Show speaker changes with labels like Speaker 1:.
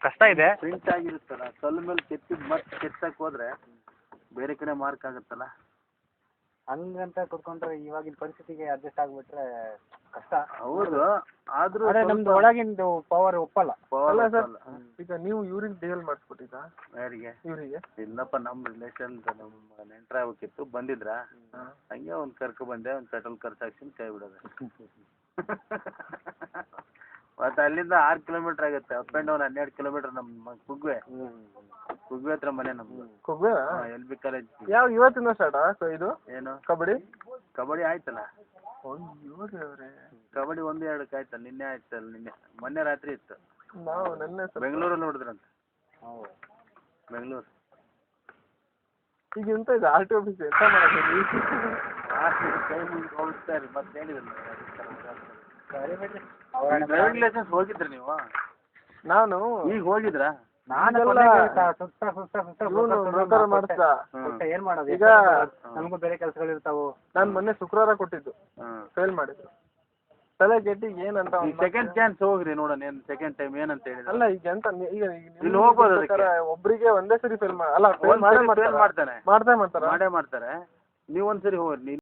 Speaker 1: ಕಷ್ಟ ಇದೆ.
Speaker 2: ಪ್ರಿಂಟ್ ಆಗಿರುತ್ತಲ್ಲ ಕಲ್ಲು ಮೇಲೆ ಕೆತ್ತಿದ್ ಮತ್ತೆ ಕೆತ್ತಕ್ಕೆ ಹೋದ್ರೆ ಬೇರೆ ಕಡೆ ಮಾರ್ಕ್ ಆಗುತ್ತಲ್ಲ.
Speaker 1: ಹಂಗಂತ ಕುತ್ಕೊಂಡ್ರೆ ಇವಾಗಿನ ಪರಿಸ್ಥಿತಿಗೆ ಅಡ್ಜಸ್ಟ್ ಆಗ್ಬಿಟ್ರೆ ಕಷ್ಟ.
Speaker 2: ಹೌದು, ಆದ್ರೂ
Speaker 1: ನಮ್ದು ಒಳಗಿಂದು ಪವರ್ ಒಪ್ಪಲ್ಲ.
Speaker 2: ಅಲ್ಲ ಸರ್,
Speaker 3: ಈಗ ನೀವು ಇವ್ರಿಗೆ ಡೀಲ್ ಮಾಡಿಸ್ಬಿಟ್ಟಿದ್ದ
Speaker 2: ಯಾರಿಗೆ?
Speaker 3: ಇವರಿಗೆ?
Speaker 2: ಇಲ್ಲಪ್ಪ, ನಮ್ಮ ರಿಲೇಷನ್ ನಮ್ಮ ನೆಂಟ್ರ ಆಗ್ಬೇಕಿತ್ತು, ಬಂದಿದ್ರ ಹಂಗೆ ಒಂದು ಕರ್ಕೊ ಬಂದೆ, ಒಂದು ಪೆಟ್ರೋಲ್ ಖರ್ಚು ಹಾಕ್ಸಿನ ಕೈ ಬಿಡೋದು. ಮತ್ತೆ ಅಲ್ಲಿಂದ 6 ಕಿಲೋಮೀಟರ್ ಆಗುತ್ತೆ, ಅಪ್ ಆ್ಯಂಡ್ ಡೌನ್ 12 ಕಿಲೋಮೀಟರ್. ನಮ್ಮ ಕುಗ್ವೆ ಹತ್ರ ಮನೆ ನಮ್ದು.
Speaker 3: Kugve
Speaker 2: LB college.
Speaker 3: ಯಾವ ಇವತ್ತಿಂದ ಸ್ಟಾರ್ಟ್ ಇದು
Speaker 2: ಏನು
Speaker 3: ಕಬಡ್ಡಿ
Speaker 2: ಆಯ್ತಲ್ಲ. ಕಬಡ್ಡಿ 1-2 ಆಯ್ತಲ್ಲ, ನಿನ್ನೆ ಆಯ್ತಲ್ಲ, ಮೊನ್ನೆ ರಾತ್ರಿ ಇತ್ತು.
Speaker 3: ನಾವು ನೆನ್ನೆ
Speaker 2: ಬೆಂಗಳೂರಲ್ಲಿ ನೋಡಿದ್ರಂತ. ಬೆಂಗಳೂರು
Speaker 3: ಈಗ ಎಂತ ಇದೆ RT ಆಫೀಸ್ ಎಂತ ಮಾಡೋದು?
Speaker 2: ಕೈ ಮುಂದೆ ಹೋಗ್ತಾರೆ ಮತ್ತೆ ಹೇಳಿದ್ರು. ಡ್ರೈವಿಂಗ್ ಲೈಸೆನ್ಸ್ ಹೋಗಿದ್ರಿ ನೀವು?
Speaker 3: ನಾನು
Speaker 2: ಈಗ ಹೋಗಿದ್ರಾ?
Speaker 1: ಏನ್ ಮಾಡೋದು,
Speaker 3: ಈಗ
Speaker 1: ನಮಗೂ ಬೇರೆ ಕೆಲಸಗಳು ಇರ್ತಾವು.
Speaker 3: ನಾನು ಮೊನ್ನೆ ಶುಕ್ರವಾರ ಕೊಟ್ಟಿದ್ದು, ಫೇಲ್ ಮಾಡಿದ್ದು. ತಲೆ ಕೆಟ್ಟಿ ಏನಂತ
Speaker 2: ಸೆಕೆಂಡ್ ಚಾನ್ಸ್ ಹೋಗ್ರಿ ನೋಡೋಣ, ಏನ್ ಸೆಕೆಂಡ್ ಟೈಮ್ ಏನಂತ ಹೇಳಿದ್ರೆ.
Speaker 3: ಅಲ್ಲ ಈಗ ಎಂತ ಈಗ
Speaker 2: ಇಲ್ಲಿ ಹೋಗ್ಬೋದು.
Speaker 3: ಒಬ್ರಿಗೆ ಒಂದೇ ಸರಿ ಫೇಲ್ ಅಲ್ಲ, ಫೇಲ್ ಮಾಡೇ ಮಾಡ್ತಾರೆ.
Speaker 2: ಮಾಡೇ ಮಾಡ್ತಾರೆ. ನೀವ್ ಒಂದ್ಸರಿ ಹೋಗ್ರಿ.